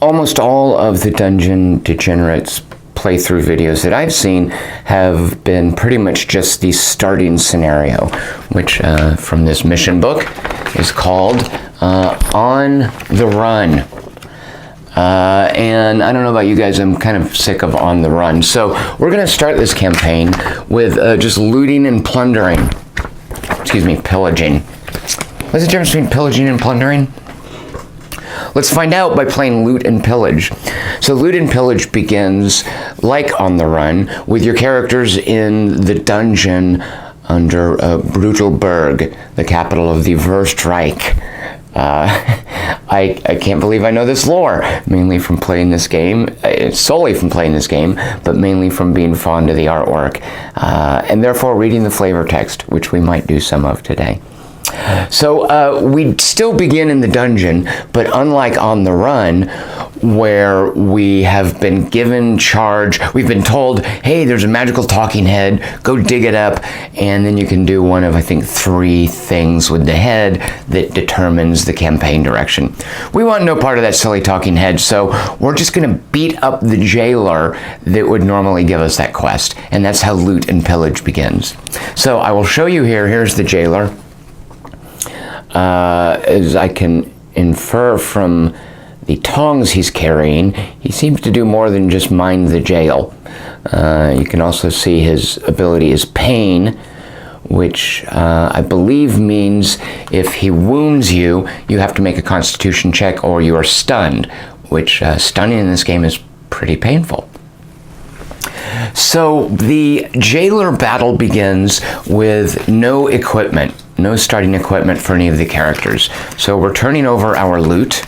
almost all of the Dungeon Degenerates playthrough videos that I've seen have been pretty much just the starting scenario, which from this mission book is called On the Run. And I don't know about you guys, I'm kind of sick of On the Run. So we're going to start this campaign with just looting and plundering. Excuse me, pillaging. What's the difference between pillaging and plundering? Let's find out by playing Loot and Pillage. So Loot and Pillage begins, like On the Run, with your characters in the dungeon under Bruttelburg, the capital of the First Reich. I can't believe I know this lore, mainly from playing this game, solely from playing this game, but mainly from being fond of the artwork, and therefore reading the flavor text, which we might do some of today. So we still begin in the dungeon, but unlike On the Run, where we have been given charge, we've been told, hey, there's a magical talking head, go dig it up, and then you can do one of, I think, 3 things with the head that determines the campaign direction. We want no part of that silly talking head, so we're just going to beat up the jailer that would normally give us that quest, and that's how Loot and Pillage begins. So I will show you here. Here's the jailer. As I can infer from the tongs he's carrying, he seems to do more than just mind the jail. You can also see his ability is Pain, which I believe means if he wounds you, you have to make a Constitution check or you are stunned, which stunning in this game is pretty painful. So the jailer battle begins with no equipment. No starting equipment for any of the characters. So we're turning over our loot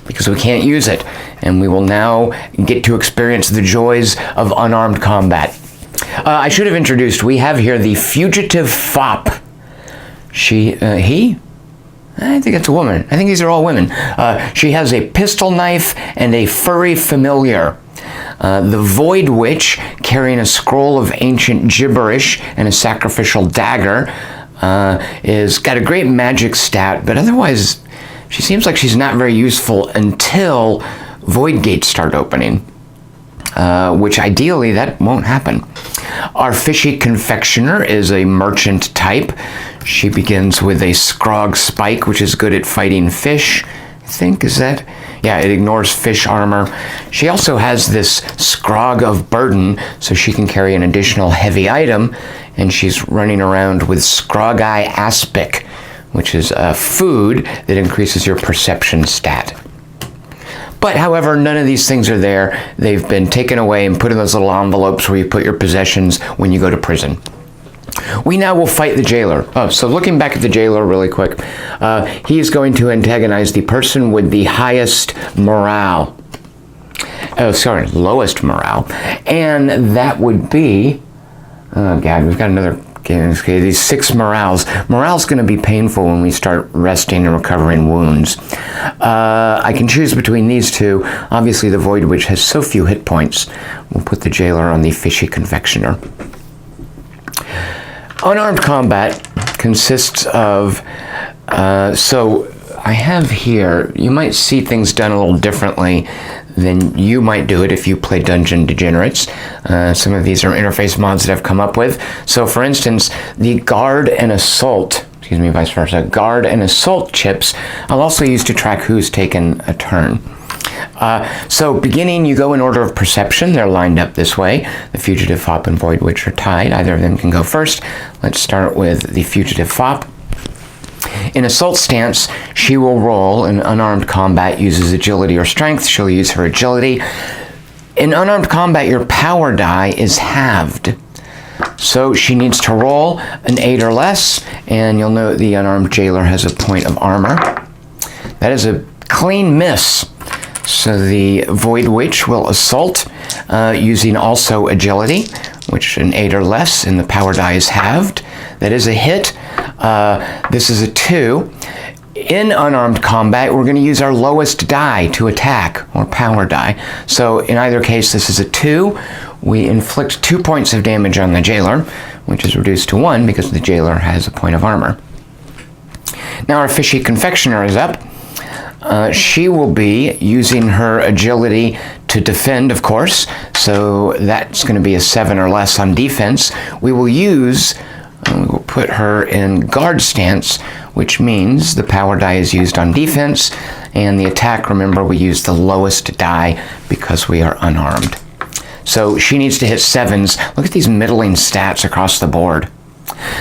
because we can't use it. And we will now get to experience the joys of unarmed combat. I should have introduced, we have here the fugitive fop. He? I think it's a woman. I think these are all women. She has a pistol knife and a furry familiar. The Void Witch, carrying a scroll of ancient gibberish and a sacrificial dagger, is got a great magic stat, but otherwise she seems like she's not very useful until void gates start opening, which ideally that won't happen. Our fishy confectioner is a merchant type. She begins with a scrog spike, which is good at fighting fish, I think. Is that? Yeah, it ignores fish armor. She also has this scrog of burden, so she can carry an additional heavy item, and she's running around with Scrog-Eye Aspic, which is food that increases your perception stat. But, however, none of these things are there. They've been taken away and put in those little envelopes where you put your possessions when you go to prison. We now will fight the jailer. So looking back at the jailer really quick, he is going to antagonize the person with the highest morale. Lowest morale. And that would be, oh God, we've got another, okay, these 6 morales. Morale's going to be painful when we start resting and recovering wounds. I can choose between these 2. Obviously the Void Witch has so few hit points. We'll put the jailer on the fishy confectioner. Unarmed combat consists of, so I have here, you might see things done a little differently than you might do it if you play Dungeon Degenerates. Some of these are interface mods that I've come up with. So for instance, the guard and assault chips I'll also use to track who's taken a turn. So beginning, you go in order of perception. They're lined up this way. The Fugitive Fop and Void Witch are tied. Either of them can go first. Let's start with the Fugitive Fop. In assault stance, she will roll. In unarmed combat, uses agility or strength. She'll use her agility. In unarmed combat, your power die is halved. So she needs to roll an 8 or less, and you'll note the unarmed jailer has a point of armor. That is a clean miss. So the Void Witch will assault using also agility, which an 8 or less, and the power die is halved. That is a hit. This is a 2. In unarmed combat, we're going to use our lowest die to attack, or power die. So in either case, this is a 2. We inflict 2 points of damage on the jailer, which is reduced to 1 because the jailer has a point of armor. Now our fishy confectioner is up. She will be using her agility to defend, of course, so that's going to be a 7 or less on defense. We will put her in guard stance, which means the power die is used on defense, and the attack, remember, we use the lowest die because we are unarmed. So she needs to hit 7s. Look at these middling stats across the board.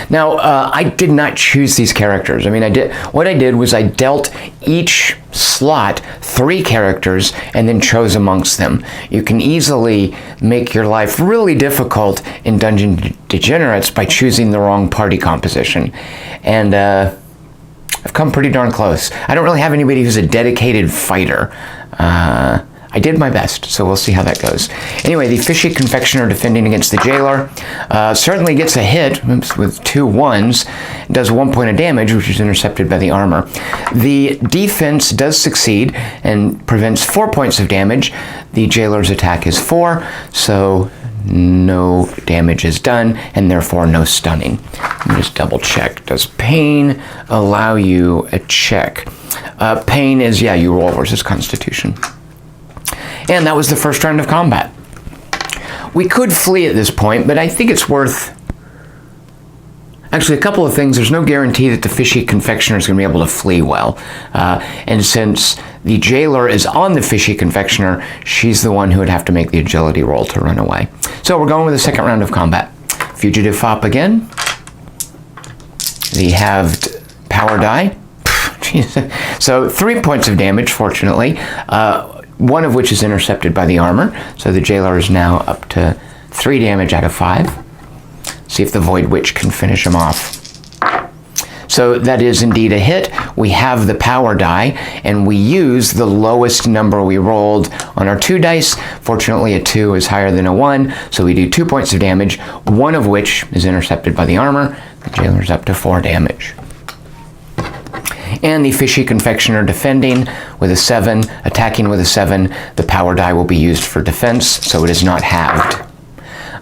Now, I did not choose these characters. What I did was I dealt each slot 3 characters and then chose amongst them. You can easily make your life really difficult in Dungeon Degenerates by choosing the wrong party composition. And I've come pretty darn close. I don't really have anybody who's a dedicated fighter. I did my best, so we'll see how that goes. Anyway, the Fishy Confectioner defending against the Jailer certainly gets a hit with 2 1s, does 1 point of damage, which is intercepted by the armor. The defense does succeed and prevents 4 points of damage. The Jailer's attack is 4, so no damage is done, and therefore no stunning. Let me just double check. Does pain allow you a check? Pain is, yeah, you roll versus Constitution. And that was the first round of combat. We could flee at this point, but I think it's worth... Actually, a couple of things. There's no guarantee that the Fishy Confectioner is going to be able to flee well. And since the Jailer is on the Fishy Confectioner, she's the one who would have to make the agility roll to run away. So we're going with the second round of combat. Fugitive Fop again. The halved power die. So 3 points of damage, fortunately. 1 of which is intercepted by the armor, so the Jailer is now up to 3 damage out of 5. See if the Void Witch can finish him off. So that is indeed a hit. We have the power die, and we use the lowest number we rolled on our 2 dice. Fortunately, a 2 is higher than a 1, so we do 2 points of damage, 1 of which is intercepted by the armor. The Jailer's up to 4 damage. And the Fishy Confectioner defending with a 7, attacking with a 7. The power die will be used for defense, so it is not halved.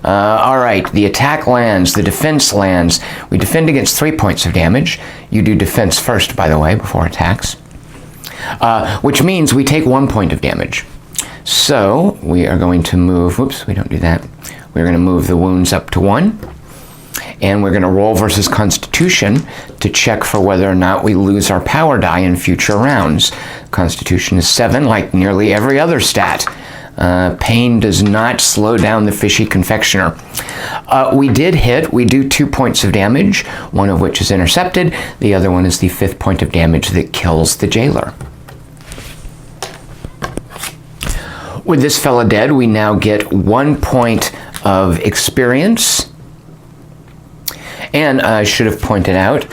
All right, the attack lands, the defense lands. We defend against 3 points of damage. You do defense first, by the way, before attacks. Which means we take 1 point of damage. So we are going to move, whoops, we don't do that. We're going to move the wounds up to 1. And we're going to roll versus Constitution to check for whether or not we lose our power die in future rounds. Constitution is 7, like nearly every other stat. Pain does not slow down the Fishy Confectioner. We did hit. We do 2 points of damage, 1 of which is intercepted. The other one is the 5th point of damage that kills the Jailer. With this fella dead, we now get 1 point of experience. And I should have pointed out,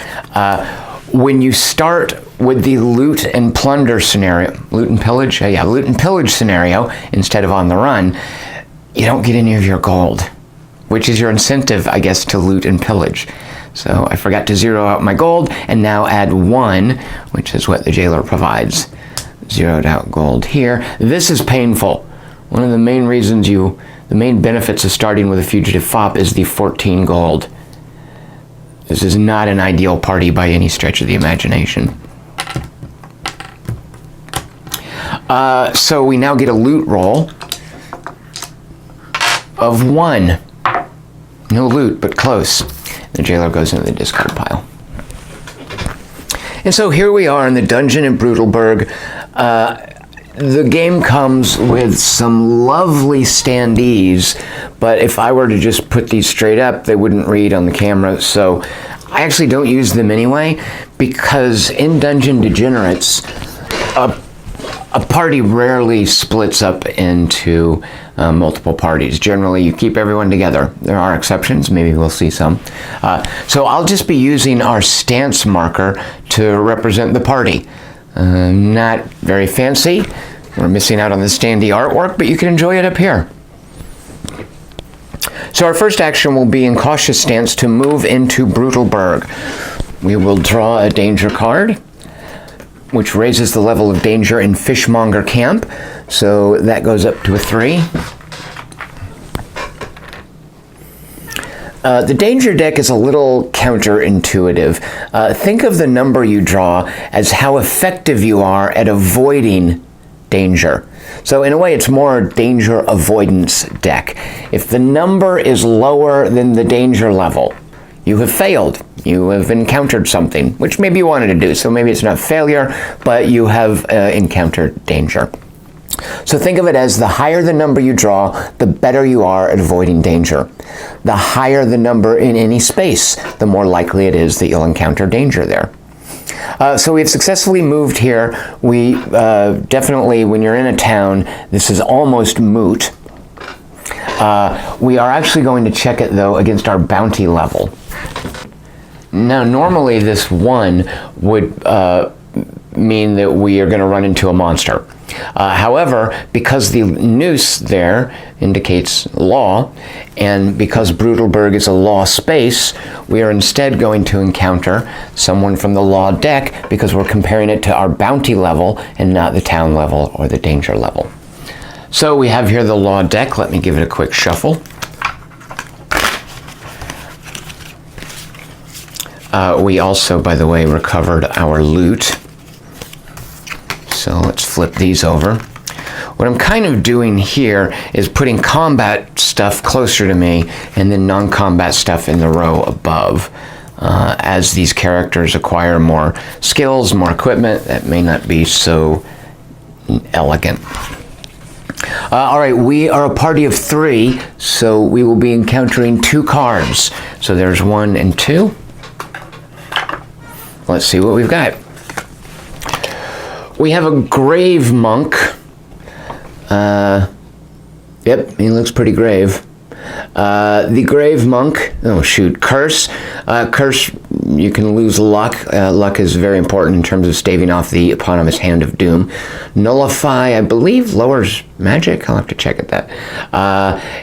when you start with the loot and plunder scenario, loot and pillage scenario instead of on the run, you don't get any of your gold, which is your incentive, I guess, to loot and pillage. So I forgot to zero out my gold and now add 1, which is what the Jailer provides. Zeroed out gold here. This is painful. One of the main reasons the main benefits of starting with a Fugitive Fop is the 14 gold. This is not an ideal party by any stretch of the imagination. So we now get a loot roll of 1. No loot, but close. The Jailer goes into the discard pile. And so here we are in the dungeon in Bruttelburg. The game comes with some lovely standees, but if I were to just put these straight up, they wouldn't read on the camera, so I actually don't use them anyway, because in Dungeon Degenerates, a party rarely splits up into multiple parties. Generally, you keep everyone together. There are exceptions, maybe we'll see some. So I'll just be using our stance marker to represent the party. Not very fancy. We're missing out on the standee artwork, but you can enjoy it up here. So our first action will be in Cautious Stance to move into Bruttelburg. We will draw a danger card, which raises the level of danger in Fishmonger Camp. So that goes up to a 3. The danger deck is a little counterintuitive. Think of the number you draw as how effective you are at avoiding danger. So in a way, it's more danger avoidance deck. If the number is lower than the danger level, you have failed. You have encountered something, which maybe you wanted to do. So maybe it's not failure, but you have encountered danger. So think of it as the higher the number you draw, the better you are at avoiding danger. The higher the number in any space, the more likely it is that you'll encounter danger there. So we've successfully moved here. We definitely, when you're in a town, this is almost moot. We are actually going to check it, though, against our bounty level. Now, normally this 1 would mean that we are going to run into a monster. However, because the noose there indicates law, and because Bruttelburg is a law space, we are instead going to encounter someone from the law deck because we're comparing it to our bounty level and not the town level or the danger level. So we have here the law deck. Let me give it a quick shuffle. We also, by the way, recovered our loot. So let's flip these over. What I'm kind of doing here is putting combat stuff closer to me and then non-combat stuff in the row above. As these characters acquire more skills, more equipment, that may not be so elegant. All right, we are a party of 3, so we will be encountering 2 cards. So there's 1 and 2. Let's see what we've got. We have a grave monk. Yep, he looks pretty grave. The grave monk, oh shoot, curse. Curse, you can lose luck. Luck is very important in terms of staving off the eponymous hand of doom. Nullify, I believe, lowers magic. I'll have to check at that.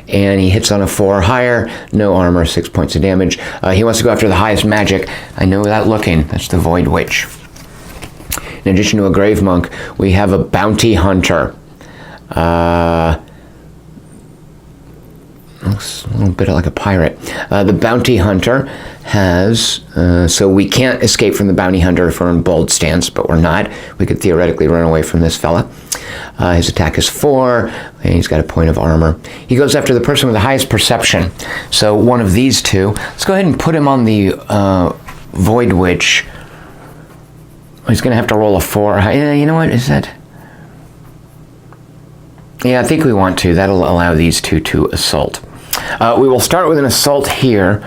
And he hits on a 4 or higher, no armor, 6 points of damage. He wants to go after the highest magic. I know without looking, that's the Void Witch. In addition to a grave monk, we have a bounty hunter. Looks a little bit like a pirate. The bounty hunter has, so we can't escape from the bounty hunter if we're in bold stance, but we're not. We could theoretically run away from this fella. His attack is 4, and he's got a point of armor. He goes after the person with the highest perception. So one of these 2. Let's go ahead and put him on the Void Witch. He's going to have to roll a 4. Yeah, you know what? Is that... Yeah, I think we want to. That'll allow these 2 to assault. We will start with an assault here.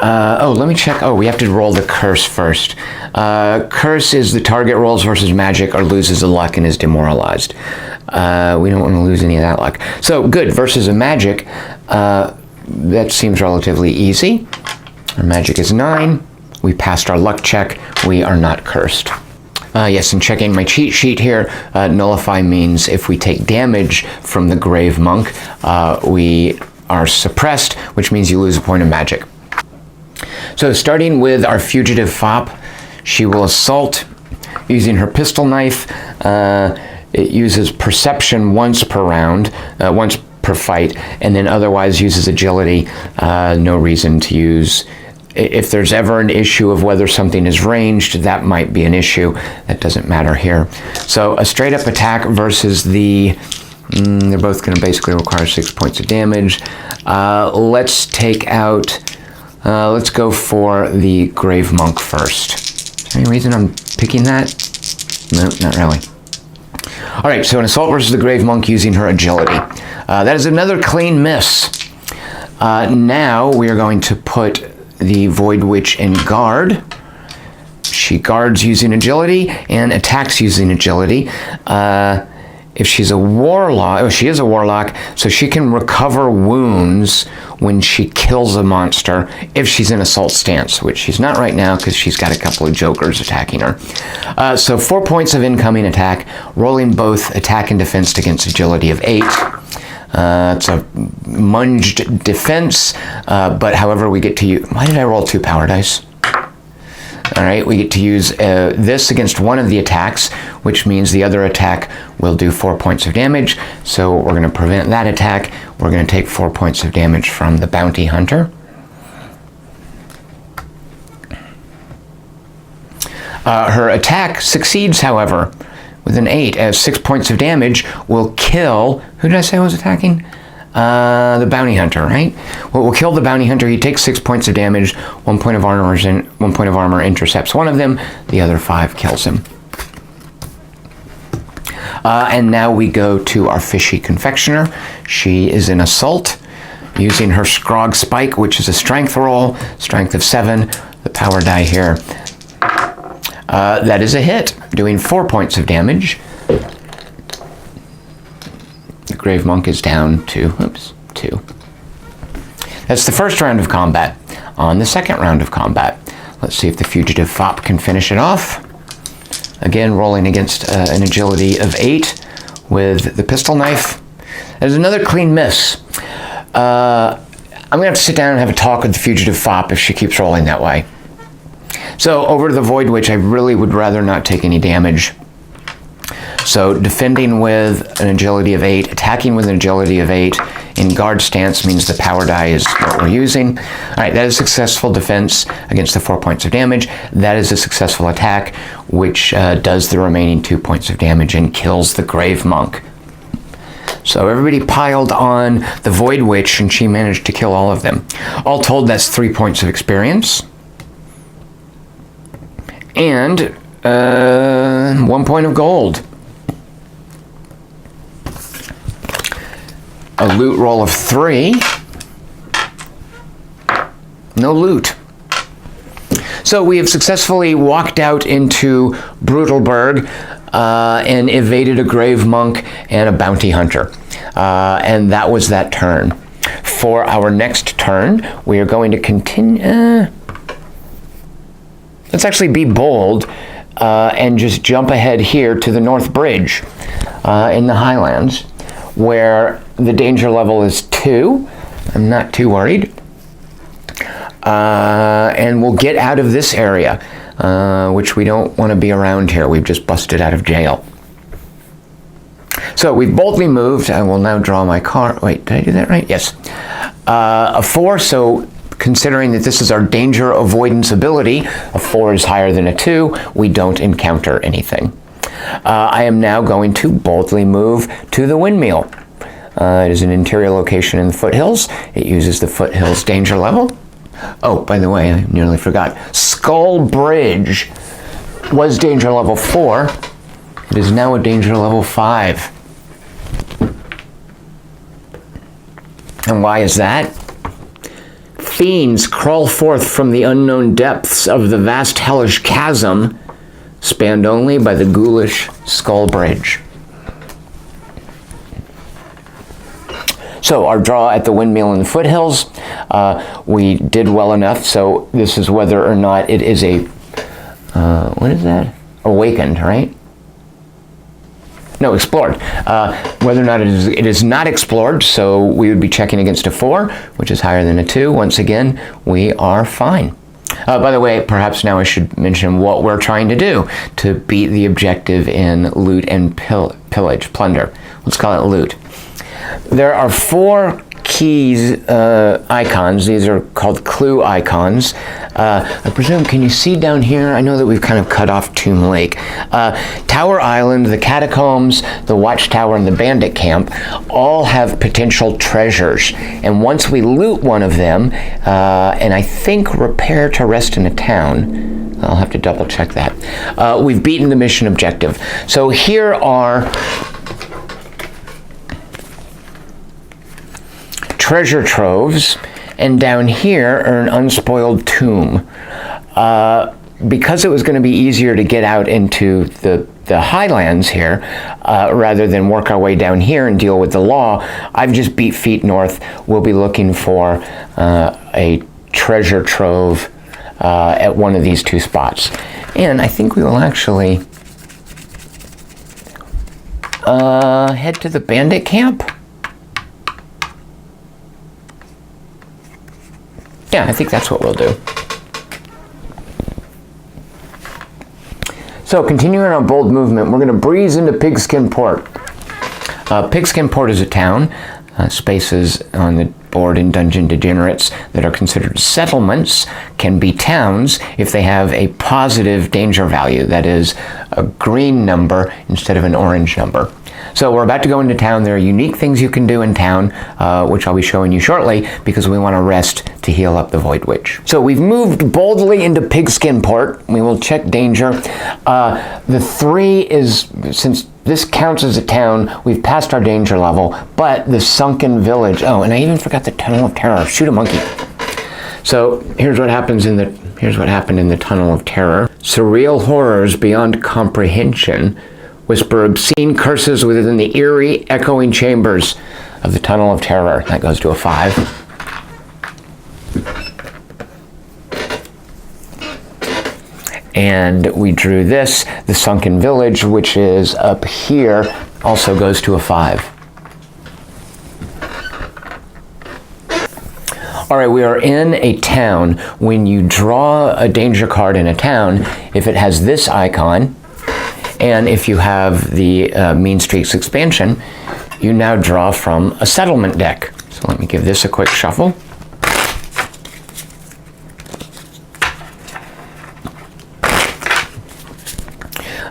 Let me check. Oh, we have to roll the curse first. Curse is the target rolls versus magic or loses a luck and is demoralized. We don't want to lose any of that luck. So, good. Versus a magic, that seems relatively easy. Our magic is 9. We passed our luck check. We are not cursed. Yes, and checking my cheat sheet here, nullify means if we take damage from the grave monk, we are suppressed, which means you lose a point of magic. So starting with our fugitive fop, she will assault using her pistol knife. It uses perception once per round, once per fight, and then otherwise uses agility. No reason to use. If there's ever an issue of whether something is ranged, that might be an issue. That doesn't matter here. So a straight up attack versus the, they're both going to basically require 6 points of damage. Let's take out, let's go for the grave monk first. Is there any reason I'm picking that? No, not really. All right, so an assault versus the grave monk using her agility. That is another clean miss. Now we are going to put the Void Witch in guard. She guards using agility and attacks using agility. If she's a warlock, she is a warlock, so she can recover wounds when she kills a monster if she's in assault stance, which she's not right now because she's got a couple of jokers attacking her. So 4 points of incoming attack, rolling both attack and defense against agility of 8. It's a munged defense, but however we get to use... Why did I roll 2 power dice? All right, we get to use this against one of the attacks, which means the other attack will do 4 points of damage. So we're going to prevent that attack. We're going to take 4 points of damage from the bounty hunter. Her attack succeeds, however, with an 8, as 6 points of damage will kill... Who did I say was attacking? The bounty hunter, right? Well, we'll kill the bounty hunter. He takes 6 points of damage. 1 point of armor intercepts one of them. The other 5 kills him. And now we go to our fishy confectioner. She is in assault, using her Scrog Spike, which is a strength roll, strength of 7. The power die here. That is a hit, doing 4 points of damage. The Grave Monk is down to, 2. That's the first round of combat. On the second round of combat, let's see if the Fugitive Fop can finish it off. Again, rolling against an agility of 8 with the pistol knife. There's another clean miss. I'm going to have to sit down and have a talk with the Fugitive Fop if she keeps rolling that way. So over to the Void Witch, I really would rather not take any damage. So defending with an agility of 8, attacking with an agility of 8, in guard stance means the power die is what we're using. All right, that is successful defense against the 4 points of damage. That is a successful attack, which does the remaining 2 points of damage and kills the Grave Monk. So everybody piled on the Void Witch, and she managed to kill all of them. All told, that's 3 points of experience. And 1 point of gold. A loot roll of 3. No loot. So we have successfully walked out into Bruttelburg and evaded a Grave Monk and a Bounty Hunter. And that was that turn. For our next turn, we are going to continue... let's actually be bold and just jump ahead here to the North Bridge in the Highlands, where the danger level is 2. I'm not too worried. And we'll get out of this area, which we don't want to be around here. We've just busted out of jail. So we've boldly moved. I will now draw my card. Wait, did I do that right? Yes. A 4, so considering that this is our danger avoidance ability, a 4 is higher than a 2. We don't encounter anything. I am now going to boldly move to the windmill. It is an interior location in the foothills. It uses the foothills danger level. Oh, by the way, I nearly forgot. Skull Bridge was danger level 4. It is now a danger level 5. And why is that? Fiends crawl forth from the unknown depths of the vast hellish chasm, spanned only by the ghoulish Skull Bridge. So our draw at the windmill in the foothills, we did well enough. So this is whether or not it is a, what is that? Awakened, right? No, explored. Whether or not it is not explored, so we would be checking against a 4, which is higher than a 2. Once again, we are fine. By the way, perhaps now I should mention what we're trying to do to beat the objective in loot and pillage, plunder. Let's call it loot. There are 4 keys icons. These are called clue icons. I presume, can you see down here? I know that we've kind of cut off Tomb Lake. Tower Island, the Catacombs, the Watchtower, and the Bandit Camp all have potential treasures. And once we loot one of them, and I think repair to rest in a town, I'll have to double check that, we've beaten the mission objective. So here are treasure troves, and down here are an unspoiled tomb. Because it was going to be easier to get out into the highlands here, rather than work our way down here and deal with the law, I've just beat feet north. We'll be looking for a treasure trove at one of these 2 spots. And I think we will actually head to the bandit camp. Yeah, I think that's what we'll do. So, continuing our bold movement, we're going to breeze into Pigskin Port. Pigskin Port is a town. Spaces on the board in Dungeon Degenerates that are considered settlements can be towns if they have a positive danger value, that is, a green number instead of an orange number. So we're about to go into town. There are unique things you can do in town, which I'll be showing you shortly, because we want to rest to heal up the Void Witch. So we've moved boldly into Pigskin Port. We will check danger. The 3 is, since this counts as a town, we've passed our danger level, but the sunken village, oh, and I even forgot the Tunnel of Terror. Shoot a monkey. So here's what happened in the Tunnel of Terror. Surreal horrors beyond comprehension whisper obscene curses within the eerie, echoing chambers of the Tunnel of Terror. That goes to a 5. And we drew this, the Sunken Village, which is up here, also goes to a 5. All right, we are in a town. When you draw a danger card in a town, if it has this icon, and if you have the Mean Streaks expansion, you now draw from a settlement deck. So let me give this a quick shuffle.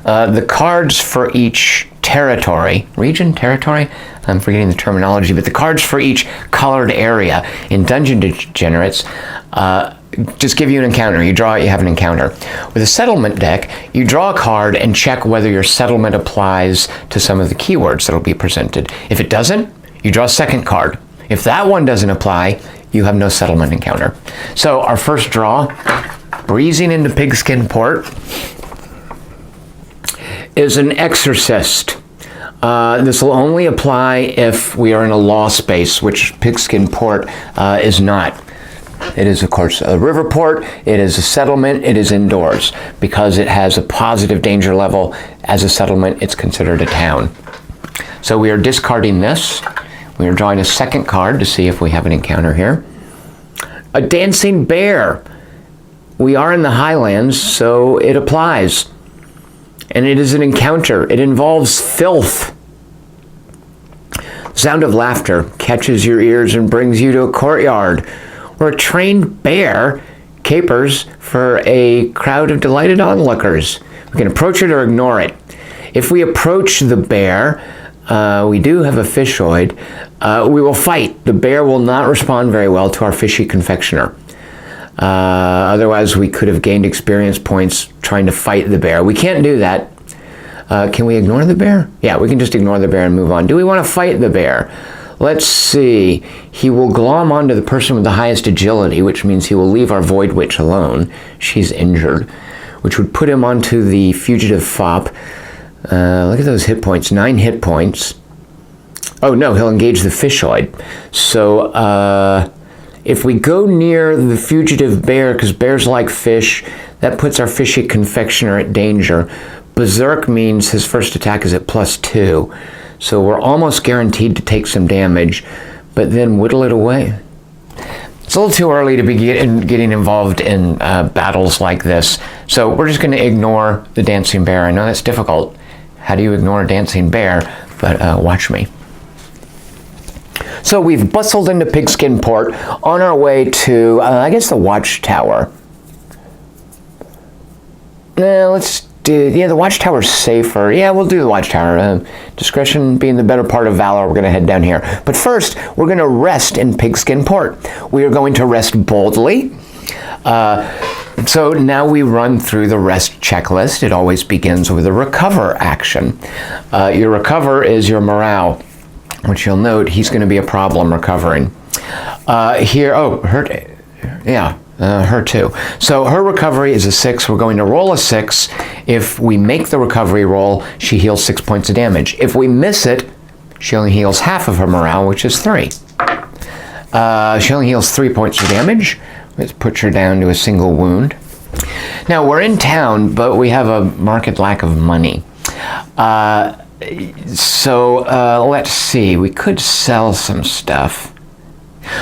The cards for each territory, territory? I'm forgetting the terminology, but the cards for each colored area in Dungeon Degenerates just give you an encounter. You draw it, you have an encounter. With a settlement deck, you draw a card and check whether your settlement applies to some of the keywords that will be presented. If it doesn't, you draw a second card. If that one doesn't apply, you have no settlement encounter. So our first draw, breezing into Pigskin Port, is an Exorcist. This will only apply if we are in a law space, which Pigskin Port is not. It is, of course, a river port, it is a settlement, it is indoors. Because it has a positive danger level as a settlement, it's considered a town. So we are discarding this. We are drawing a second card to see if we have an encounter here. A dancing bear. We are in the Highlands, so it applies. And it is an encounter. It involves filth. The sound of laughter catches your ears and brings you to a courtyard where a trained bear capers for a crowd of delighted onlookers. We can approach it or ignore it. If we approach the bear, we do have a fishoid, we will fight. The bear will not respond very well to our fishy confectioner. Otherwise, we could have gained experience points trying to fight the bear. We can't do that. Can we ignore the bear? Yeah, we can just ignore the bear and move on. Do we want to fight the bear? Let's see. He will glom onto the person with the highest agility, which means he will leave our Void Witch alone. She's injured, which would put him onto the fugitive fop. Look at those hit points. 9 hit points. Oh, no, he'll engage the fishoid. So, if we go near the fugitive bear, because bears like fish, that puts our fishy confectioner at danger. Berserk means his first attack is at +2. So we're almost guaranteed to take some damage, but then whittle it away. It's a little too early to be getting involved in battles like this. So we're just going to ignore the dancing bear. I know that's difficult. How do you ignore a dancing bear? But watch me. So we've bustled into Pigskin Port on our way to, I guess, the Watchtower. Let's do, the Watchtower's safer. Yeah, we'll do the Watchtower. Discretion being the better part of valor, we're going to head down here. But first, we're going to rest in Pigskin Port. We are going to rest boldly. So now we run through the rest checklist. It always begins with a recover action. Your recover is your morale, which you'll note he's going to be a problem recovering. Her too. So her recovery is a 6. We're going to roll a 6. If we make the recovery roll, she heals 6 points of damage. If we miss it, she only heals half of her morale, which is 3. She only heals 3 points of damage. Let's put her down to a single wound. Now, we're in town, but we have a marked lack of money. Let's see. We could sell some stuff.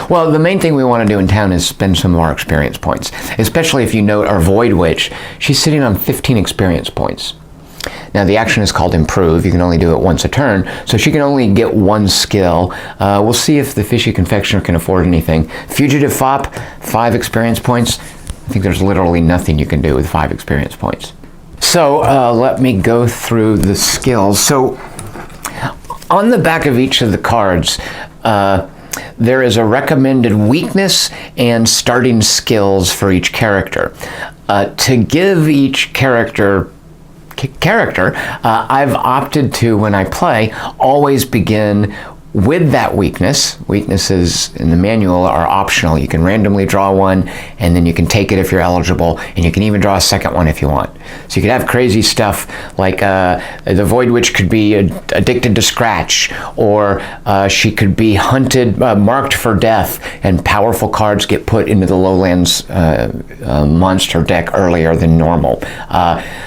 Well, the main thing we want to do in town is spend some of our experience points, especially if you note our Void Witch. She's sitting on 15 experience points. Now the action is called improve. You can only do it once a turn, so she can only get one skill. We'll see if the fishy confectioner can afford anything. Fugitive fop, 5 experience points. I think there's literally nothing you can do with 5 experience points. So let me go through the skills. So on the back of each of the cards, there is a recommended weakness and starting skills for each character. To give each character, I've opted to, when I play, always begin with that weakness. Weaknesses in the manual are optional. You can randomly draw one, and then you can take it if you're eligible, and you can even draw a second one if you want. So you could have crazy stuff like the Void Witch could be addicted to scratch, or she could be hunted, marked for death, and powerful cards get put into the Lowlands monster deck earlier than normal.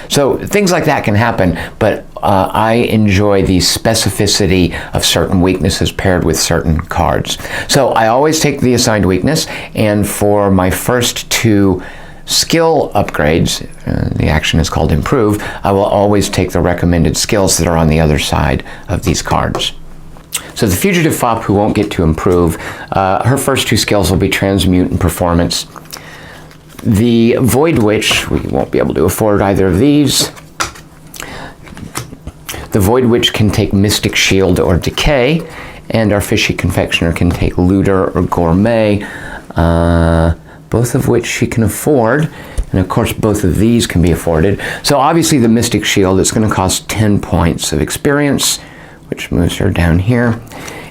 So things like that can happen, but I enjoy the specificity of certain weaknesses paired with certain cards. So I always take the assigned weakness, and for my first 2 skill upgrades, the action is called improve, I will always take the recommended skills that are on the other side of these cards. So the fugitive fop, who won't get to improve, her first 2 skills will be transmute and performance. The Void Witch, we won't be able to afford either of these. The Void Witch can take Mystic Shield or Decay, and our Fishy Confectioner can take Looter or Gourmet, both of which she can afford, and of course both of these can be afforded. So obviously the Mystic Shield is going to cost 10 points of experience, which moves her down here,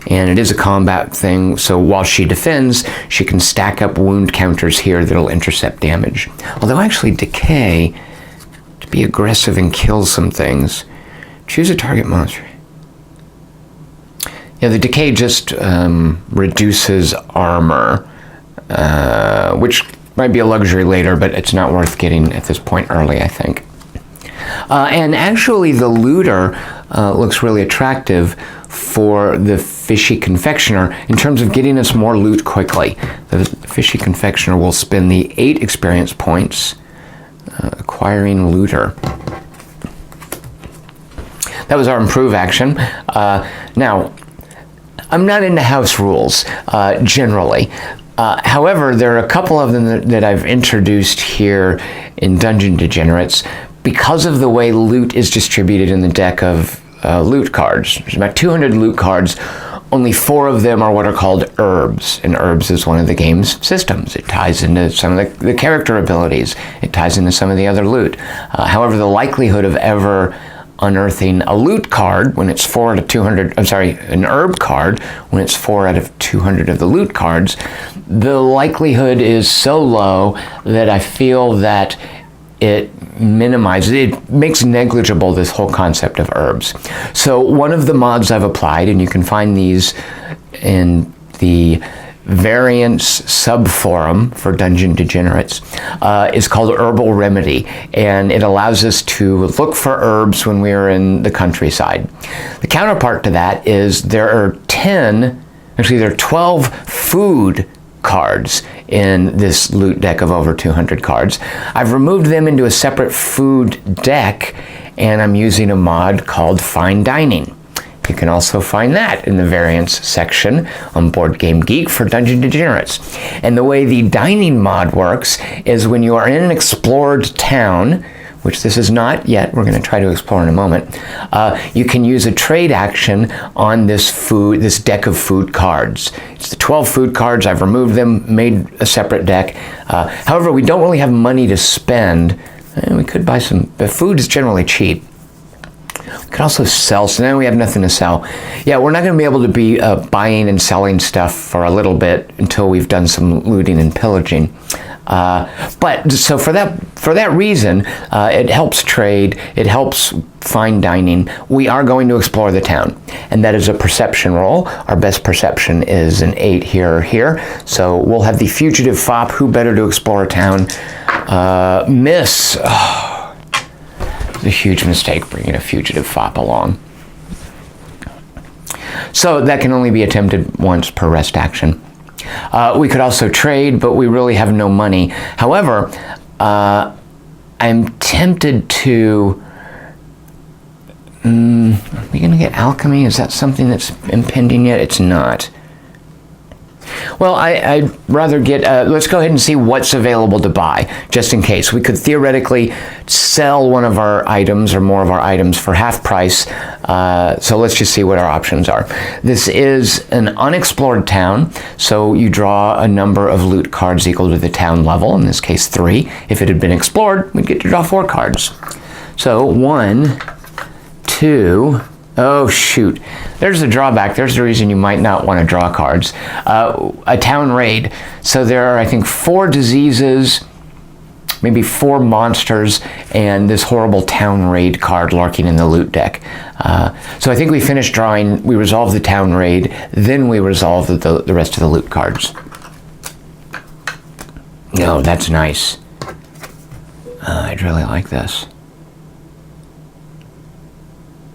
and it is a combat thing, so while she defends, she can stack up wound counters here that'll intercept damage. Although actually Decay, to be aggressive and kill some things, choose a target monster. Yeah, the Decay just reduces armor, which might be a luxury later, but it's not worth getting at this point early, I think. And actually, the Looter looks really attractive for the Fishy Confectioner in terms of getting us more loot quickly. The Fishy Confectioner will spend the 8 experience points acquiring Looter. That was our improve action. Now, I'm not into house rules, generally. However, there are a couple of them that I've introduced here in Dungeon Degenerates because of the way loot is distributed in the deck of loot cards. There's about 200 loot cards. Only 4 of them are what are called herbs, and herbs is one of the game's systems. It ties into some of the character abilities. It ties into some of the other loot. However, the likelihood of ever unearthing a loot card when it's 4 out of 200, an herb card when it's 4 out of 200 of the loot cards, the likelihood is so low that I feel that it minimizes, it makes negligible this whole concept of herbs. So one of the mods I've applied, and you can find these in the variants subforum for Dungeon Degenerates, is called Herbal Remedy, and it allows us to look for herbs when we are in the countryside. The counterpart to that is there are 12 food cards in this loot deck of over 200 cards. I've removed them into a separate food deck, and I'm using a mod called Fine Dining. You can also find that in the variants section on Board Game Geek for Dungeon Degenerates. And the way the dining mod works is when you are in an explored town, which this is not yet, we're going to try to explore in a moment, you can use a trade action on this deck of food cards. It's the 12 food cards. I've removed them, made a separate deck. However, we don't really have money to spend. We could buy some, but food is generally cheap. We could also sell, so now we have nothing to sell. Yeah, we're not going to be able to be buying and selling stuff for a little bit until we've done some looting and pillaging. But so for that reason, it helps trade, it helps fine dining. We are going to explore the town, and that is a perception roll. Our best perception is an 8 here or here, so we'll have the fugitive fop. Who better to explore a town? Miss. Oh. It's a huge mistake bringing a fugitive fop along. So that can only be attempted once per rest action. We could also trade, but we really have no money. However, I'm tempted to Are we going to get alchemy? Is that something that's impending yet? It's not. Well, I'd rather get, let's go ahead and see what's available to buy, just in case. We could theoretically sell one of our items or more of our items for half price. So let's just see what our options are. This is an unexplored town, so you draw a number of loot cards equal to the town level, in this case 3. If it had been explored, we'd get to draw 4 cards. So 1, 2, oh shoot, there's the drawback. There's the reason you might not want to draw cards. A town raid. So there are, I think, 4 diseases, maybe 4 monsters, and this horrible town raid card lurking in the loot deck. So I think we finished drawing, we resolved the town raid, then we resolved the rest of the loot cards. No, that's nice. I'd really like this.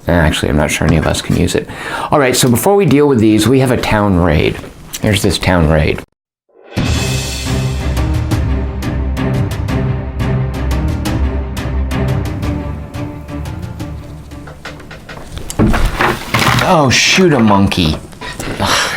Actually, I'm not sure any of us can use it. All right, so before we deal with these, we have a town raid. Here's this town raid. Oh, shoot a monkey. Ugh.